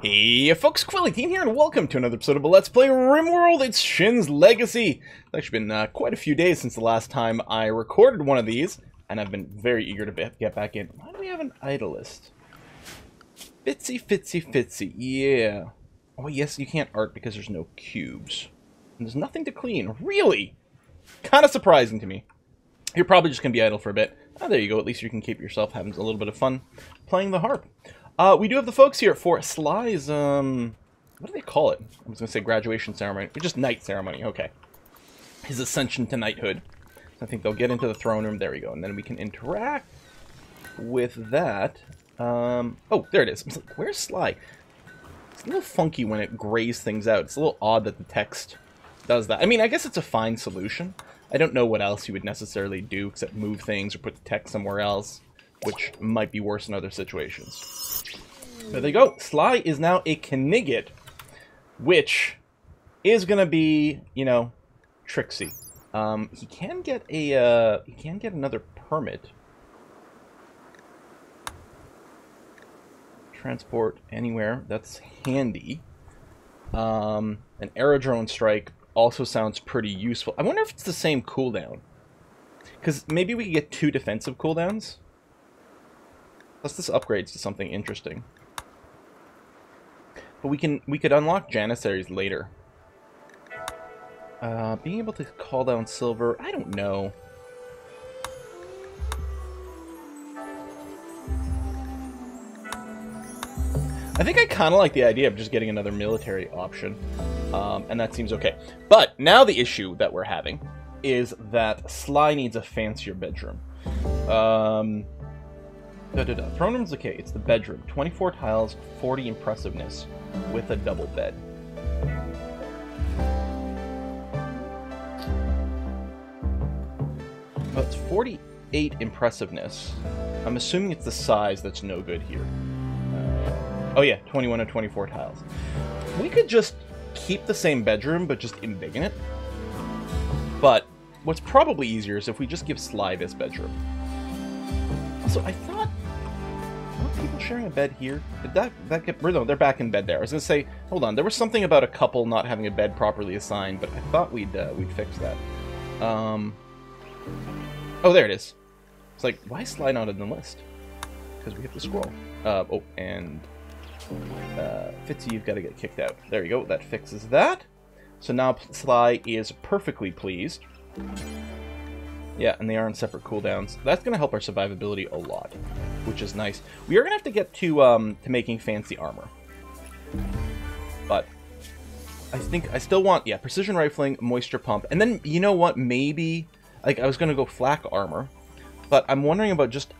Hey folks, Team here, and welcome to another episode of Let's Play Rimworld. It's Shin's Legacy. It's actually been quite a few days since the last time I recorded one of these, and I've been very eager to get back in. Why do we have an idlist? Fitsy, yeah. Oh yes, you can't art because there's no cubes. And there's nothing to clean, really? Kind of surprising to me. You're probably just going to be idle for a bit. Oh, there you go, at least you can keep yourself having a little bit of fun playing the harp. We do have the folks here for Sly's, what do they call it? I was going to say graduation ceremony. Or just night ceremony, okay. His ascension to knighthood. So I think they'll get into the throne room. There we go. And then we can interact with that. Oh, there it is. I was like, where's Sly? It's a little funky when it grays things out. It's a little odd that the text does that. I mean, I guess it's a fine solution. I don't know what else you would necessarily do except move things or put the text somewhere else, which might be worse in other situations. There they go. Sly is now a Knigget, which is gonna be, you know, tricksy. He can get another permit. Transport anywhere. That's handy. An aerodrone strike also sounds pretty useful. I wonder if it's the same cooldown. Because maybe we could get 2 defensive cooldowns. Plus this upgrades to something interesting. But we could unlock Janissaries later. Being able to call down silver, I don't know. I think I kind of like the idea of just getting another military option. And that seems okay. But now the issue that we're having is that Sly needs a fancier bedroom. Throne room's okay. It's the bedroom. 24 tiles, 40 impressiveness, with a double bed. Well, it's 48 impressiveness. I'm assuming it's the size that's no good here. Oh yeah, 21 or 24 tiles. We could just keep the same bedroom, but just embiggen it. But what's probably easier is if we just give Sly this bedroom. Also, I thought... people sharing a bed here? Did that get... No, they're back in bed there. I was going to say, hold on, there was something about a couple not having a bed properly assigned, but I thought we'd fix that. Oh, there it is. It's like, why is Sly not in the list? Because we have to scroll. Oh, and... Fitzy, you've got to get kicked out. There you go, that fixes that. So now Sly is perfectly pleased. Yeah, and they are on separate cooldowns. That's going to help our survivability a lot, which is nice. We are going to have to get to making fancy armor. But I think I still want, yeah, precision rifling, moisture pump, and then, you know what, maybe, like, I was going to go flak armor, but I'm wondering about just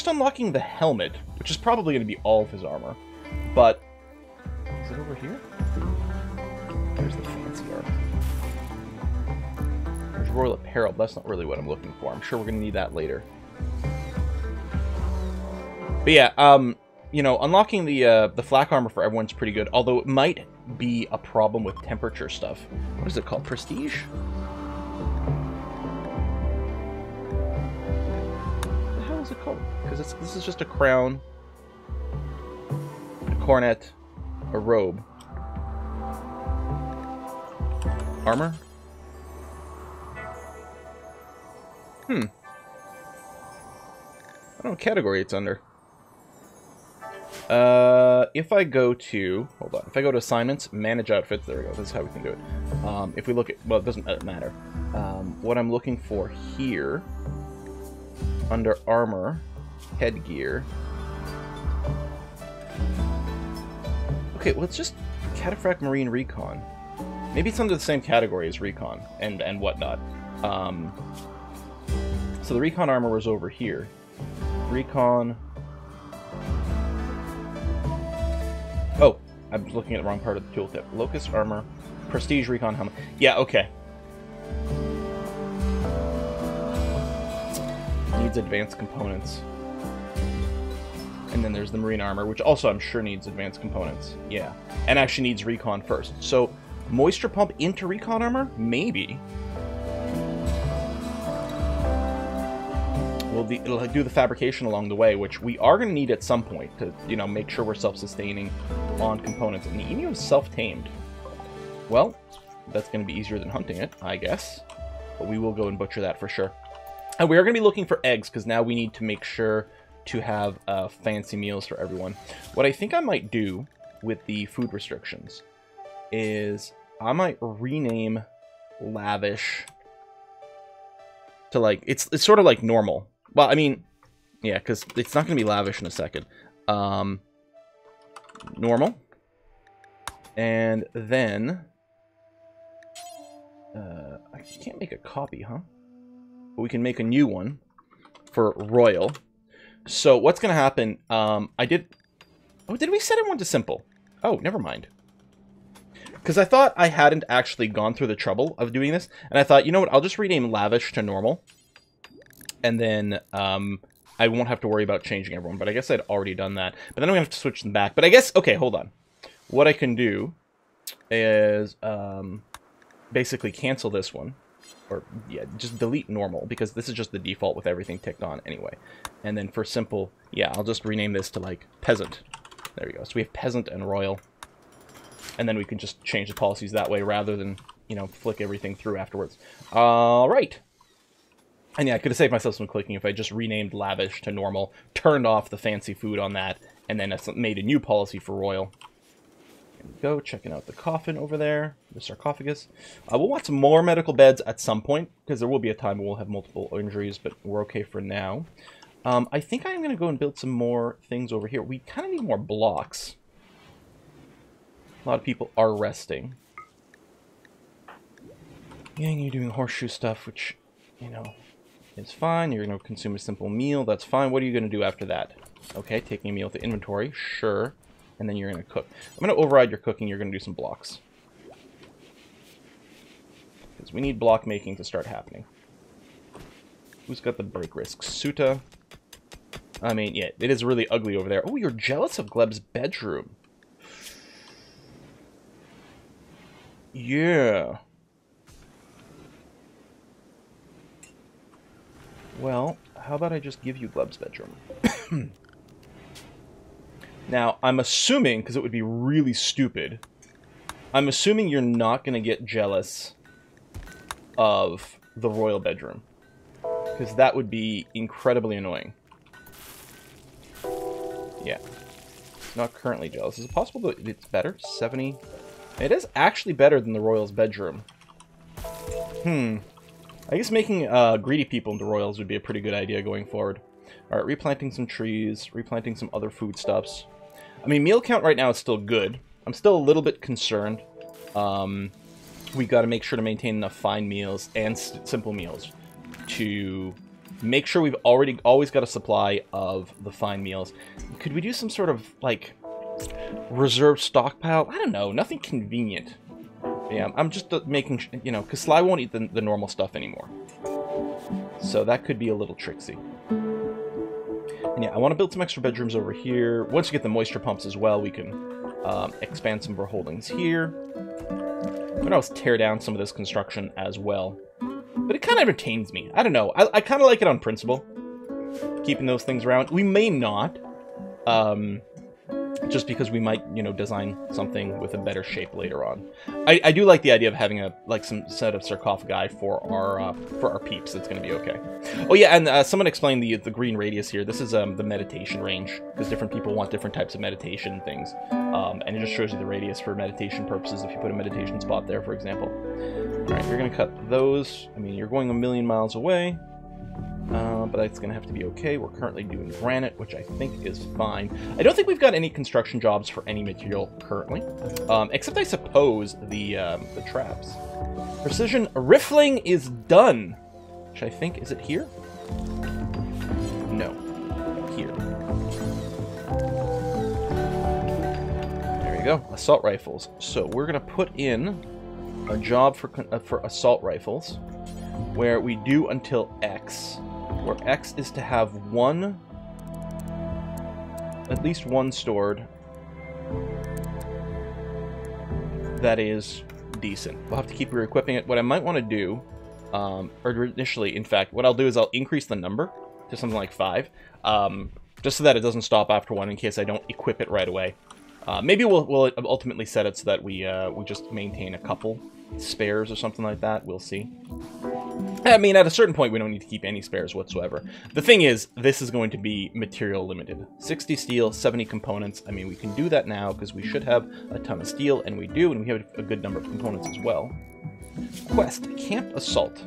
unlocking the helmet, which is probably going to be all of his armor. But, is it over here? There's the fancy armor. There's royal apparel, but that's not really what I'm looking for. I'm sure we're going to need that later. But yeah, you know, unlocking the flak armor for everyone's pretty good, although it might be a problem with temperature stuff. What is it called? Prestige? What the hell is it called? Because this is just a crown, a cornet, a robe. Armor? I don't know what category it's under. If I go to... Hold on. If I go to assignments, manage outfits, there we go. This is how we can do it. If we look at... Well, it doesn't matter. What I'm looking for here, under armor, headgear... Okay, well, it's just Cataphract Marine Recon. Maybe it's under the same category as Recon and whatnot. So the Recon armor was over here. Recon... Oh, I was looking at the wrong part of the tooltip. Locust armor, Prestige Recon helmet. Yeah, okay. Needs advanced components. And then there's the Marine armor, which also I'm sure needs advanced components. Yeah. And actually needs Recon first. So, moisture pump into Recon armor? Maybe. We'll it'll do the fabrication along the way, which we are going to need at some point to, you know, make sure we're self-sustaining on components. And the emu is self-tamed. Well, that's going to be easier than hunting it, I guess. But we will go and butcher that for sure. And we are going to be looking for eggs, because now we need to make sure to have fancy meals for everyone. What I think I might do with the food restrictions is I might rename lavish to, like, it's sort of like normal. Well, I mean, yeah, because it's not going to be lavish in a second. Normal. And then I can't make a copy, huh? But we can make a new one for royal. So what's going to happen, oh, did we set everyone to simple? Oh, never mind. Because I thought I hadn't actually gone through the trouble of doing this. And I thought, you know what, I'll just rename lavish to normal. And then I won't have to worry about changing everyone. But I guess I'd already done that. But then I'm going to have to switch them back. But I guess, okay, hold on. What I can do is basically cancel this one. Or, yeah, just delete normal, because this is just the default with everything ticked on anyway. And then for simple, yeah, I'll just rename this to, like, peasant. There we go. So we have peasant and royal. And then we can just change the policies that way rather than, you know, flick everything through afterwards. All right. And yeah, I could have saved myself some clicking if I just renamed lavish to normal, turned off the fancy food on that, and then made a new policy for royal. Go checking out the coffin over there, the sarcophagus. We'll want some more medical beds at some point, because there will be a time when we'll have multiple injuries, but we're okay for now. I think I'm going to go and build some more things over here. We kind of need more blocks. A lot of people are resting. Yeah, you're doing horseshoe stuff, which, you know, is fine. You're going to consume a simple meal. That's fine. What are you going to do after that? Okay, taking a meal to inventory. Sure. And then you're going to cook. I'm going to override your cooking. You're going to do some blocks. Because we need block making to start happening. Who's got the break risk? Suta. I mean, yeah, it is really ugly over there. Oh, you're jealous of Gleb's bedroom. Yeah. Well, how about I just give you Gleb's bedroom? Now, I'm assuming, because it would be really stupid, I'm assuming you're not going to get jealous of the royal bedroom. Because that would be incredibly annoying. Yeah. Not currently jealous. Is it possible that it's better? 70? It is actually better than the royal's bedroom. I guess making greedy people into royals would be a pretty good idea going forward. Alright, replanting some trees, replanting some other foodstuffs. I mean, meal count right now is still good. I'm still a little bit concerned. We got to make sure to maintain enough fine meals and simple meals to make sure we've always got a supply of the fine meals. Could we do some sort of, like, reserve stockpile? I don't know. Nothing convenient. Yeah, I'm just making, you know, because Sly won't eat the normal stuff anymore. So that could be a little tricksy. And yeah, I want to build some extra bedrooms over here. Once you get the moisture pumps as well, we can expand some of our holdings here. I'm going to tear down some of this construction as well. But it kind of entertains me. I don't know. I kind of like it on principle. Keeping those things around. We may not. Just because we might, you know, design something with a better shape later on. I do like the idea of having some set of sarcophagi for our peeps. That's going to be okay. Oh yeah, and someone explained the green radius here. This is the meditation range, because different people want different types of meditation things, and it just shows you the radius for meditation purposes if you put a meditation spot there, for example. All right, you're going to cut those. I mean, you're going a million miles away. But that's going to have to be okay. We're currently doing granite, which I think is fine. I don't think we've got any construction jobs for any material currently. Except, I suppose, the traps. Precision riffling is done. Which I think, is it here? No. Here. There you go. Assault rifles. So we're going to put in a job for assault rifles, where we do until X, where X is to have at least one stored that is decent. We'll have to keep re-equipping it. What I might want to do, or initially, in fact, what I'll do is I'll increase the number to something like 5. Just so that it doesn't stop after 1 in case I don't equip it right away. Maybe we'll ultimately set it so that we just maintain a couple spares or something like that. We'll see. I mean, at a certain point, we don't need to keep any spares whatsoever. The thing is, this is going to be material limited. 60 steel, 70 components. I mean, we can do that now because we should have a ton of steel, and we do, and we have a good number of components as well. Quest, Camp Assault.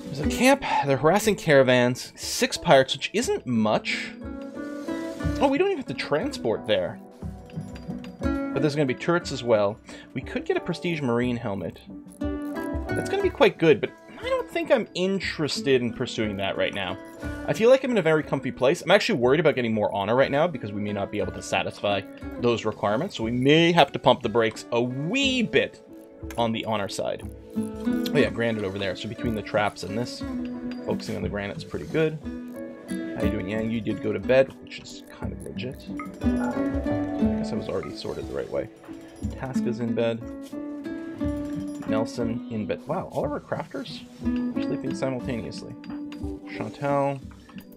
There's a camp, they're harassing caravans, 6 pirates, which isn't much. Oh, we don't even have to transport there. But there's going to be turrets as well. We could get a Prestige Marine helmet. That's going to be quite good, but I don't think I'm interested in pursuing that right now. I feel like I'm in a very comfy place. I'm actually worried about getting more honor right now because we may not be able to satisfy those requirements, so we may have to pump the brakes a wee bit on the honor side. Oh yeah, granite over there. So between the traps and this, focusing on the granite's pretty good. How you doing, Yang? You did go to bed, which is kind of legit. I guess I was already sorted the right way. Taska's in bed. Nelson in bed. Wow, all of our crafters are sleeping simultaneously. Chantal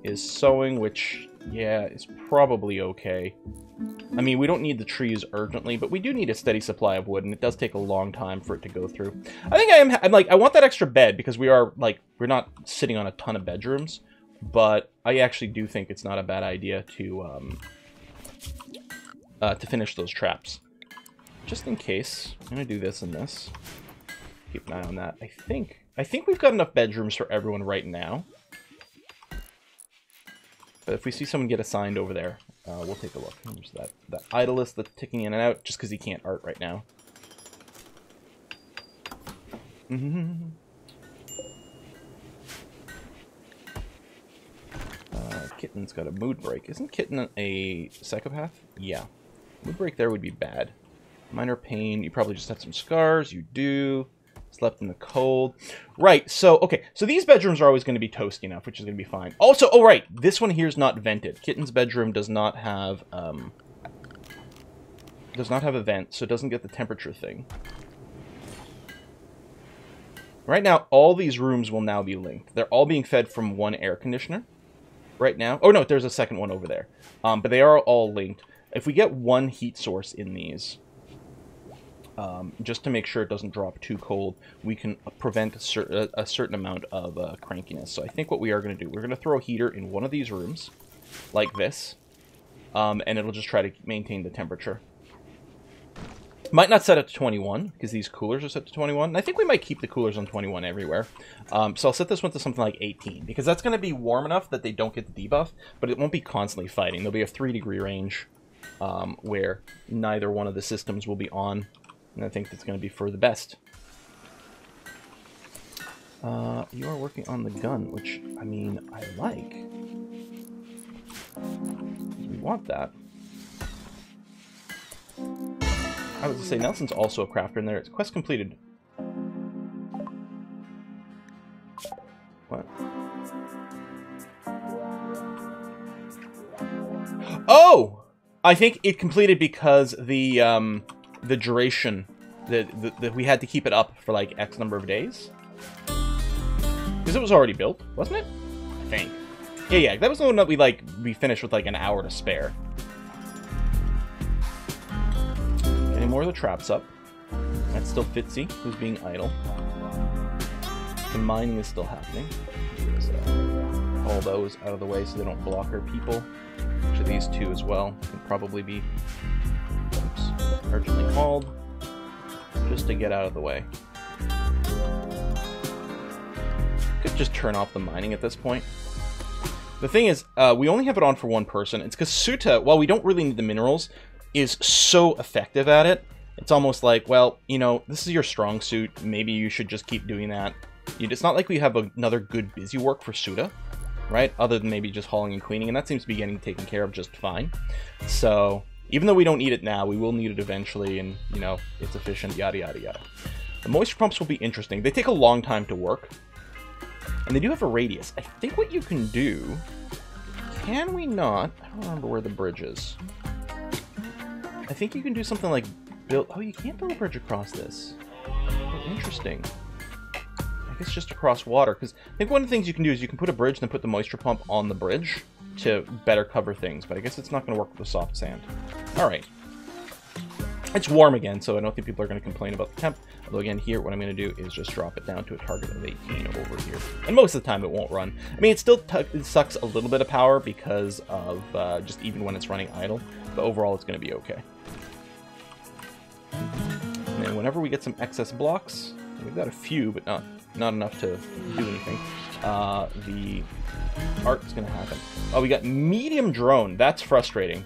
is sewing, which, yeah, is probably okay. I mean, we don't need the trees urgently, but we do need a steady supply of wood, and it does take a long time for it to go through. I think I'm like, I want that extra bed because we are, like, we're not sitting on a ton of bedrooms, but I actually do think it's not a bad idea to finish those traps. Just in case, I'm gonna do this and this. Keep an eye on that. I think we've got enough bedrooms for everyone right now. But if we see someone get assigned over there, we'll take a look. There's that idlest that's ticking in and out just because he can't art right now. Kitten's got a mood break. Isn't Kitten a psychopath? Yeah. Mood break there would be bad. Minor pain. You probably just have some scars. You do. Slept in the cold. Right, so, okay. So these bedrooms are always going to be toasty enough, which is going to be fine. Also, oh, right. This one here is not vented. Kitten's bedroom does not have a vent, so it doesn't get the temperature thing. Right now, all these rooms will now be linked. They're all being fed from one air conditioner right now. Oh, no, there's a second one over there. But they are all linked. If we get one heat source in these, just to make sure it doesn't drop too cold, we can prevent a certain amount of crankiness. So I think what we are going to do, we're going to throw a heater in one of these rooms, like this, and it'll just try to maintain the temperature. Might not set it to 21, because these coolers are set to 21. And I think we might keep the coolers on 21 everywhere. So I'll set this one to something like 18, because that's going to be warm enough that they don't get the debuff, but it won't be constantly fighting. There'll be a 3-degree range where neither one of the systems will be on, and I think that's going to be for the best. You are working on the gun, which, I mean, I like. We want that. I was going to say, Nelson's also a crafter in there. It's quest completed. What? Oh! I think it completed because the duration, that we had to keep it up for like X number of days. Because it was already built, wasn't it? I think. Yeah, that was the one that we finished with like an hour to spare. Getting more of the traps up. That's still Fitzy, who's being idle. The mining is still happening. Just, all those out of the way so they don't block our people. Actually, these two as well can probably be urgently hauled just to get out of the way. Could just turn off the mining at this point. The thing is, we only have it on for one person. It's because Suta, while we don't really need the minerals, is so effective at it. It's almost like, well, you know, this is your strong suit. Maybe you should just keep doing that. It's not like we have another good busy work for Suta, right? Other than maybe just hauling and cleaning, and that seems to be getting taken care of just fine. So, even though we don't need it now, we will need it eventually, and, you know, it's efficient, yada, yada, yada. The moisture pumps will be interesting. They take a long time to work, and they do have a radius. I think what you can do... Can we not? I don't remember where the bridge is. I think you can do something like build... Oh, you can't build a bridge across this. Oh, interesting. I guess just across water, because I think one of the things you can do is you can put a bridge and then put the moisture pump on the bridge to better cover things, but I guess it's not going to work with the soft sand. Alright. It's warm again, so I don't think people are going to complain about the temp. Although again, here, what I'm going to do is just drop it down to a target of 18 over here. And most of the time, it won't run. I mean, it still it sucks a little bit of power because of just even when it's running idle. But overall, it's going to be okay. And then whenever we get some excess blocks, we've got a few, but not enough to do anything, the art's going to happen. Oh, we got medium drone. That's frustrating.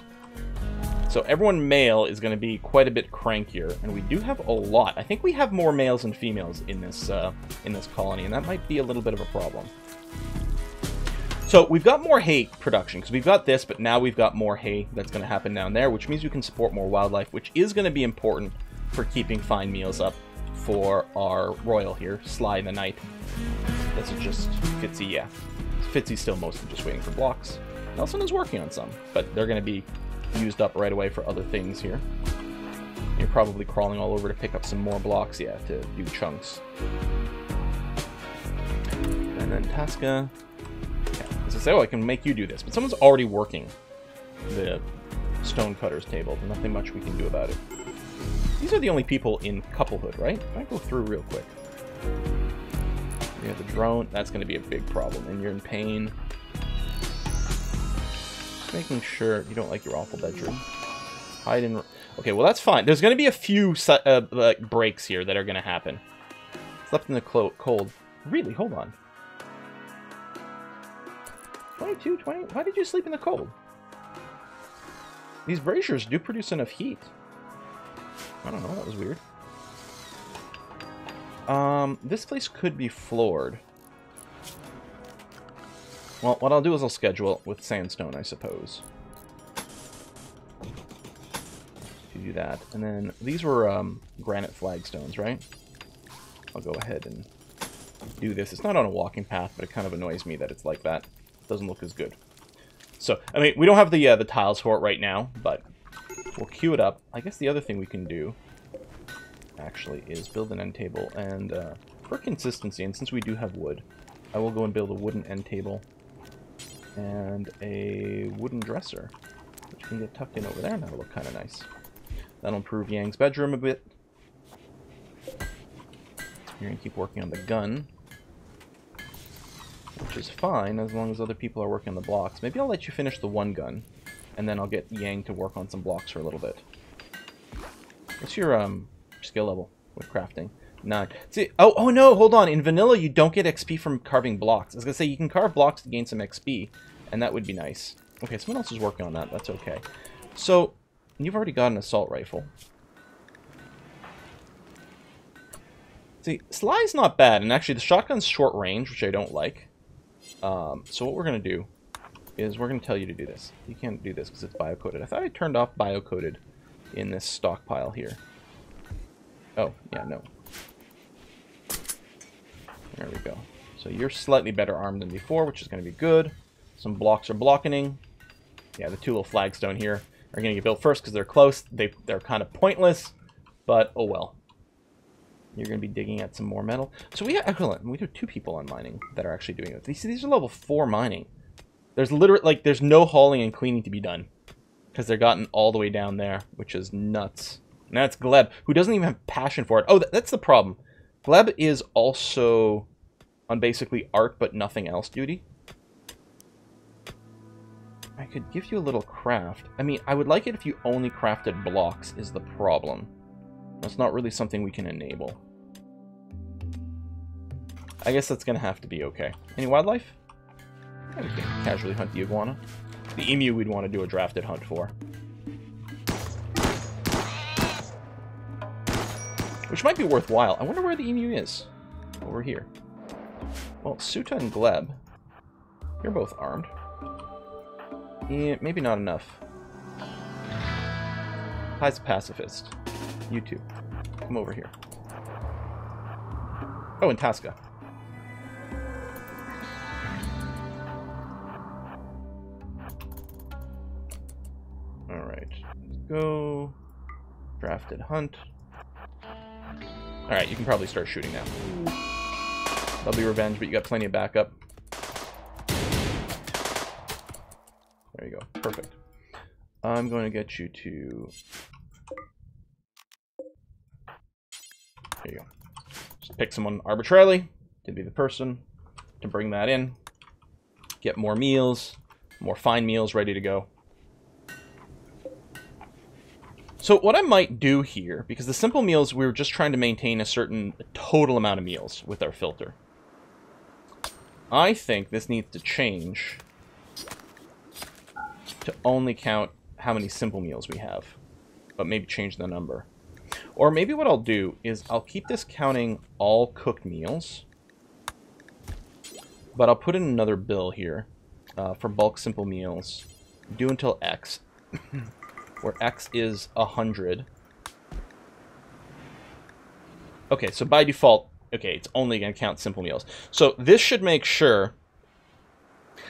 So everyone male is going to be quite a bit crankier, and we do have a lot. I think we have more males than females in this colony, and that might be a little bit of a problem. So we've got more hay production, because we've got this, but now we've got more hay that's going to happen down there, which means we can support more wildlife, which is going to be important for keeping fine meals up for our royal here, Sly the Knight. This is just Fitzy, yeah. Fitzy's still mostly just waiting for blocks. Nelson is working on some, but they're going to be used up right away for other things here. You're probably crawling all over to pick up some more blocks, yeah, to do chunks. And then Tasca. Yeah, as I say, oh, I can make you do this, but someone's already working the stonecutter's table. There's nothing much we can do about it. These are the only people in couplehood, right? If I go through real quick. We have the drone. That's going to be a big problem, and you're in pain. Making sure you don't like your awful bedroom. Hide in... Okay, well, that's fine. There's going to be a few like breaks here that are going to happen. Slept in the cold. Really? Hold on. 22, 20... Why did you sleep in the cold? These braziers do produce enough heat. I don't know. That was weird. This place could be floored. Well, what I'll do is I'll schedule it with sandstone, I suppose. To do that. And then these were granite flagstones, right? I'll go ahead and do this. It's not on a walking path, but it kind of annoys me that it's like that. It doesn't look as good. So, I mean, we don't have the tiles for it right now, but we'll queue it up. I guess the other thing we can do, actually, is build an end table. And for consistency, and since we do have wood, I will go and build a wooden end table and a wooden dresser, which can get tucked in over there, and that'll look kind of nice. That'll improve Yang's bedroom a bit. You're going to keep working on the gun, which is fine as long as other people are working on the blocks. Maybe I'll let you finish the one gun, and then I'll get Yang to work on some blocks for a little bit. What's your skill level with crafting? 9. See, oh no, hold on. In vanilla, you don't get XP from carving blocks. I was going to say, you can carve blocks to gain some XP, and that would be nice. Okay, someone else is working on that. That's okay. So, you've already got an assault rifle. See, Sly's not bad, and actually the shotgun's short range, which I don't like. So what we're going to do is we're going to tell you to do this. You can't do this because it's bio-coded. I thought I turned off bio-coded in this stockpile here. Oh, yeah, no. There we go. So you're slightly better armed than before, which is going to be good. Some blocks are blocking. Yeah, the two little flagstone here are going to get built first because they're close. They're kind of pointless, but oh well. You're going to be digging at some more metal. So we have 2 people on mining that are actually doing it. These are level 4 mining. There's literally, like, there's no hauling and cleaning to be done because they're gotten all the way down there, which is nuts. And that's Gleb, who doesn't even have passion for it. Oh, that's the problem. Gleb is also on basically art but nothing else duty. I could give you a little craft. I mean, I would like it if you only crafted blocks is the problem. That's not really something we can enable. I guess that's going to have to be okay. Any wildlife? Yeah, we can casually hunt the iguana. The emu we'd want to do a drafted hunt for. Which might be worthwhile. I wonder where the emu is. Over here. Well, Suta and Gleb. You're both armed. Yeah, maybe not enough. Hi's a pacifist. You two. Come over here. Oh, and Tasca. Alright. Let's go. Drafted hunt. Alright, you can probably start shooting now. That'll be revenge, but you got plenty of backup. There you go. Perfect. I'm going to get you to... There you go. Just pick someone arbitrarily to be the person to bring that in. Get more meals, more fine meals ready to go. So what I might do here, because the simple meals, we were just trying to maintain a certain total amount of meals with our filter. I think this needs to change to only count how many simple meals we have, but maybe change the number. Or maybe what I'll do is I'll keep this counting all cooked meals, but I'll put in another bill here for bulk simple meals, do until X, where X is 100. Okay, so by default, okay, it's only going to count simple meals. So this should make sure...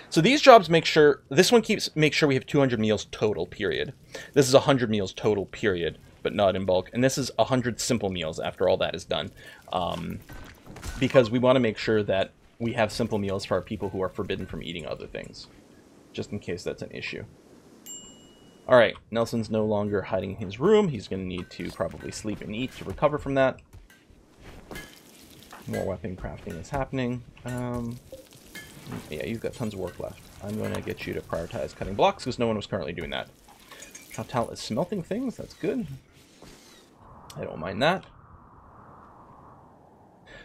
So these jobs make sure... This one makes sure we have 200 meals total, period. This is 100 meals total, period, but not in bulk. And this is 100 simple meals after all that is done. Because we want to make sure that we have simple meals for our people who are forbidden from eating other things. Just in case that's an issue. Alright, Nelson's no longer hiding in his room. He's going to need to probably sleep and eat to recover from that. More weapon crafting is happening. Yeah, you've got tons of work left. I'm going to get you to prioritize cutting blocks, because no one was currently doing that. Chantal is smelting things. That's good. I don't mind that.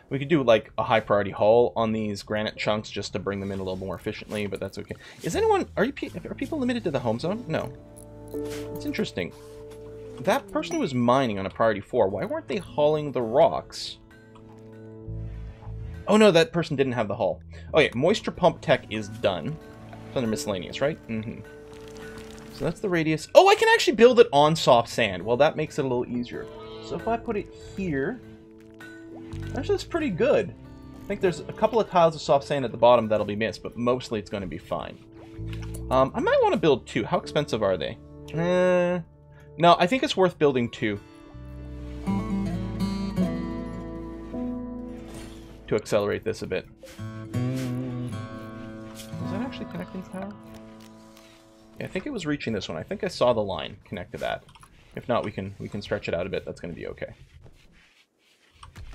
We could do, like, a high-priority haul on these granite chunks just to bring them in a little more efficiently, but that's okay. Is anyone... Are people limited to the home zone? No. It's interesting. That person who was mining on a priority 4, why weren't they hauling the rocks? Oh, no, that person didn't have the haul. Oh, yeah, moisture pump tech is done. It's under miscellaneous, right? Mm-hmm. So that's the radius. Oh, I can actually build it on soft sand. Well, that makes it a little easier. So if I put it here... Actually, that's pretty good. I think there's a couple of tiles of soft sand at the bottom that'll be missed, but mostly it's going to be fine. I might want to build 2. How expensive are they? No, I think it's worth building 2. To accelerate this a bit. Is that actually connecting the tower? Yeah, I think it was reaching this one. I think I saw the line connect to that. If not, we can stretch it out a bit. That's going to be okay.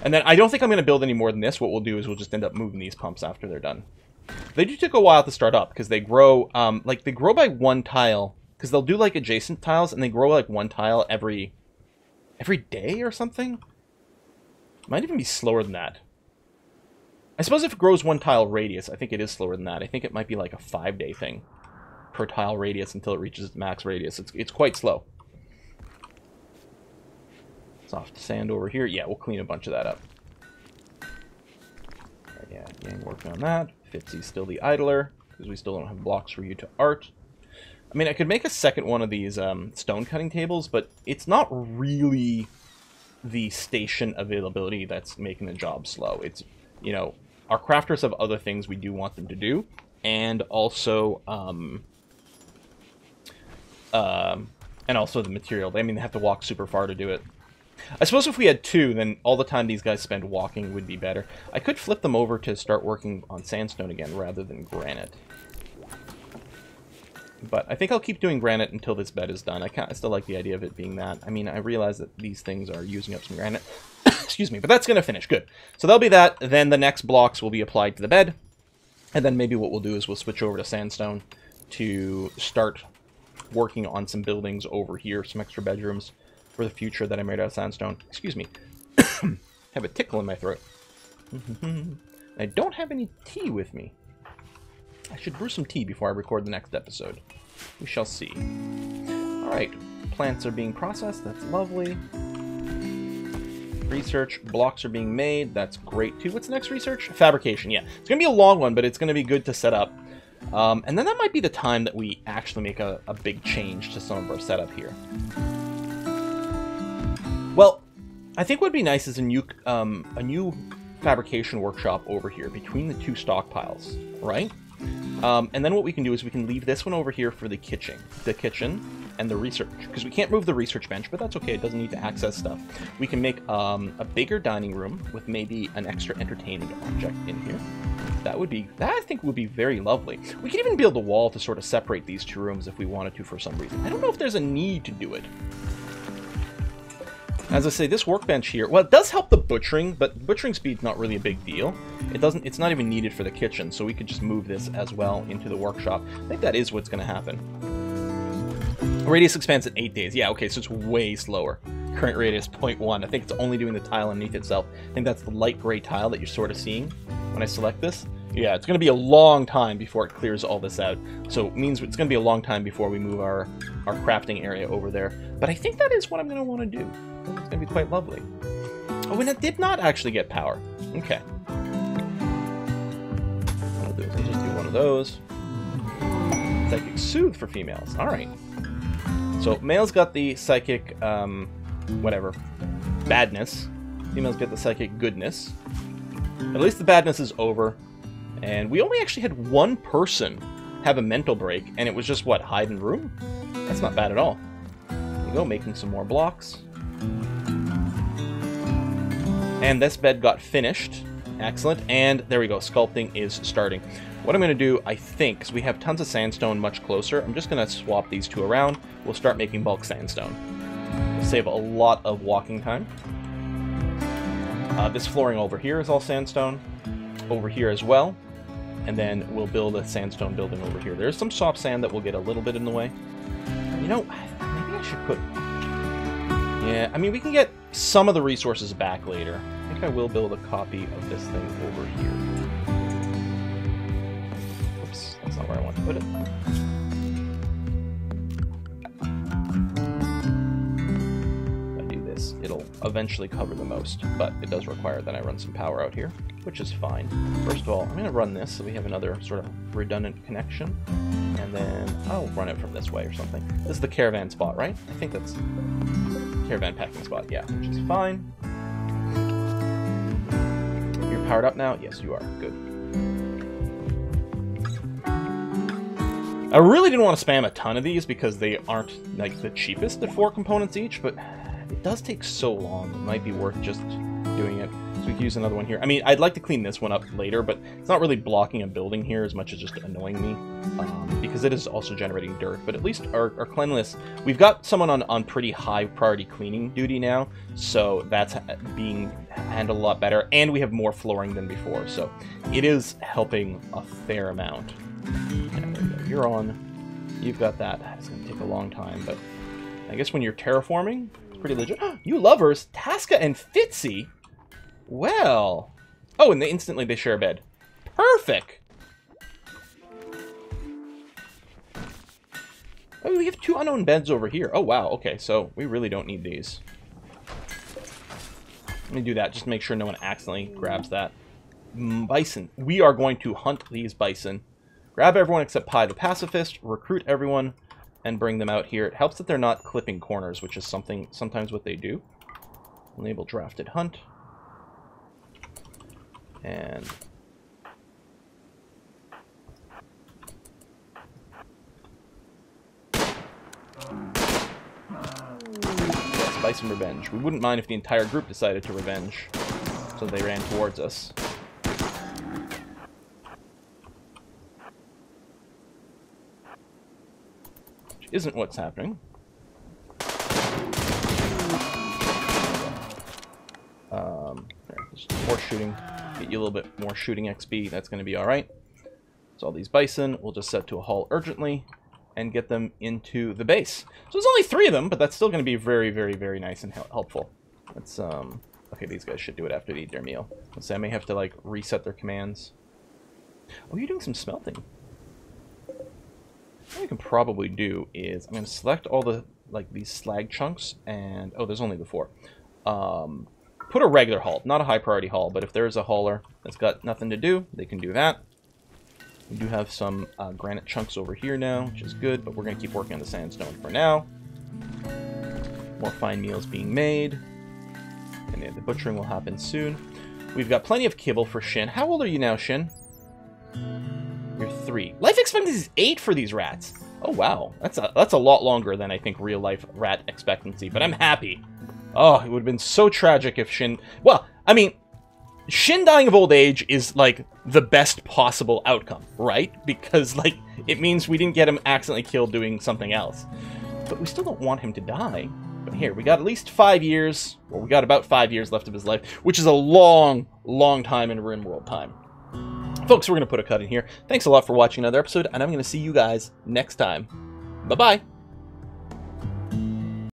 And then I don't think I'm going to build any more than this. What we'll do is we'll just end up moving these pumps after they're done. They do take a while to start up because they grow, like they grow by 1 tile. Because they'll do like adjacent tiles and they grow like 1 tile every day or something. Might even be slower than that. I suppose if it grows 1 tile radius, I think it is slower than that. I think it might be like a 5-day thing per tile radius until it reaches its max radius. It's quite slow. Soft sand over here. Yeah, we'll clean a bunch of that up. Right, yeah, Yang working on that. Fitzy's still the idler, because we still don't have blocks for you to art. I mean, I could make a second one of these stone cutting tables, but it's not really the station availability that's making the job slow. It's, you know, our crafters have other things we do want them to do, and also the material. I mean, they have to walk super far to do it. I suppose if we had 2, then all the time these guys spend walking would be better. I could flip them over to start working on sandstone again rather than granite. But I think I'll keep doing granite until this bed is done. I still like the idea of it being that. I mean, I realize that these things are using up some granite. Excuse me, but that's going to finish. Good. So that'll be that. Then the next blocks will be applied to the bed. And then maybe what we'll do is we'll switch over to sandstone to start working on some buildings over here, some extra bedrooms for the future that I made out of sandstone. Excuse me. I have a tickle in my throat. I don't have any tea with me. I should brew some tea before I record the next episode. We shall see. Alright, plants are being processed. That's lovely. Research, blocks are being made. That's great too. What's the next research? Fabrication, yeah. It's going to be a long one, but it's going to be good to set up. And then that might be the time that we actually make a big change to some of our setup here. Well, I think what would be nice is a new fabrication workshop over here between the 2 stockpiles, right? And then what we can do is we can leave this one over here for the kitchen and the research, because we can't move the research bench, but that's okay. It doesn't need to access stuff. We can make a bigger dining room with maybe an extra entertainment object in here. That I think would be very lovely. We could even build a wall to sort of separate these two rooms if we wanted to for some reason. I don't know if there's a need to do it. As I say, this workbench here, well, it does help the butchering, but butchering speed's not really a big deal. It's not even needed for the kitchen, so we could just move this as well into the workshop. I think that is what's going to happen. Radius expands in 8 days. Yeah, okay, so it's way slower. Current radius 0.1. I think it's only doing the tile underneath itself. I think that's the light gray tile that you're sort of seeing when I select this. Yeah, it's going to be a long time before it clears all this out. So it means it's going to be a long time before we move our crafting area over there. But I think that is what I'm going to want to do. It's going to be quite lovely. Oh, and it did not actually get power. Okay. What I'll do is I'll just do one of those. Psychic Soothe for females. All right. So males got the psychic, whatever, badness. Females get the psychic goodness. At least the badness is over. And we only actually had one person have a mental break, and it was just, what, hide in room? That's not bad at all. There you go, making some more blocks. And this bed got finished. Excellent. And there we go, sculpting is starting. What I'm going to do, I think, because we have tons of sandstone much closer, I'm just going to swap these two around. We'll start making bulk sandstone. We'll save a lot of walking time. This flooring over here is all sandstone. Over here as well. And then we'll build a sandstone building over here. There's some soft sand that will get a little bit in the way. You know, maybe I should put... Yeah, I mean, we can get some of the resources back later. I think I will build a copy of this thing over here. Oops, that's not where I want to put it. If I do this, it'll eventually cover the most, but it does require that I run some power out here, which is fine. First of all, I'm going to run this so we have another sort of redundant connection, and then I'll run it from this way or something. This is the caravan spot, right? I think that's caravan packing spot, yeah, which is fine. You're powered up now? Yes, you are. Good. I really didn't want to spam a ton of these because they aren't like the cheapest at 4 components each, but it does take so long. It might be worth just doing it. So we can use another one here. I mean, I'd like to clean this one up later, but it's not really blocking a building here as much as just annoying me, because it is also generating dirt. But at least our cleanliness, we've got someone on pretty high priority cleaning duty now, so that's being handled a lot better, and we have more flooring than before, so it is helping a fair amount. And there we go. You're on. You've got that. It's going to take a long time, but I guess when you're terraforming, it's pretty legit. You lovers, Tasca and Fitzy. Well, oh, and instantly they share a bed. Perfect. Oh, we have 2 unknown beds over here. Oh, wow. Okay, so we really don't need these. Let me do that, just to make sure no one accidentally grabs that. Bison. We are going to hunt these bison. Grab everyone except Pi the Pacifist, recruit everyone, and bring them out here. It helps that they're not clipping corners, which is sometimes what they do. Enable drafted hunt. And yes, bison revenge. We wouldn't mind if the entire group decided to revenge, so they ran towards us. Which isn't what's happening. Just more shooting. Get you a little bit more shooting XP. That's going to be alright. So all these bison, we'll just set to a halt urgently and get them into the base. So there's only 3 of them, but that's still going to be very, very, very nice and helpful. Let's, okay, these guys should do it after they eat their meal. Let's say I may have to, like, reset their commands. Oh, you're doing some smelting. What I can probably do is I'm going to select all the, like, these slag chunks, and, oh, there's only the 4. Put a regular haul, not a high priority haul, but if there's a hauler that's got nothing to do, they can do that. We do have some granite chunks over here now, which is good, but we're going to keep working on the sandstone for now. More fine meals being made, and the butchering will happen soon. We've got plenty of kibble for Shin. How old are you now, Shin? You're 3. 3. Life expectancy is 8 for these rats. Oh, wow. That's a lot longer than I think real-life rat expectancy, but I'm happy. Oh, it would have been so tragic if Shin... Well, I mean, Shin dying of old age is, like, the best possible outcome, right? Because, like, it means we didn't get him accidentally killed doing something else. But we still don't want him to die. But here, we got at least 5 years, or we got about 5 years left of his life, which is a long, long time in Rimworld time. Folks, we're going to put a cut in here. Thanks a lot for watching another episode, and I'm going to see you guys next time. Bye-bye!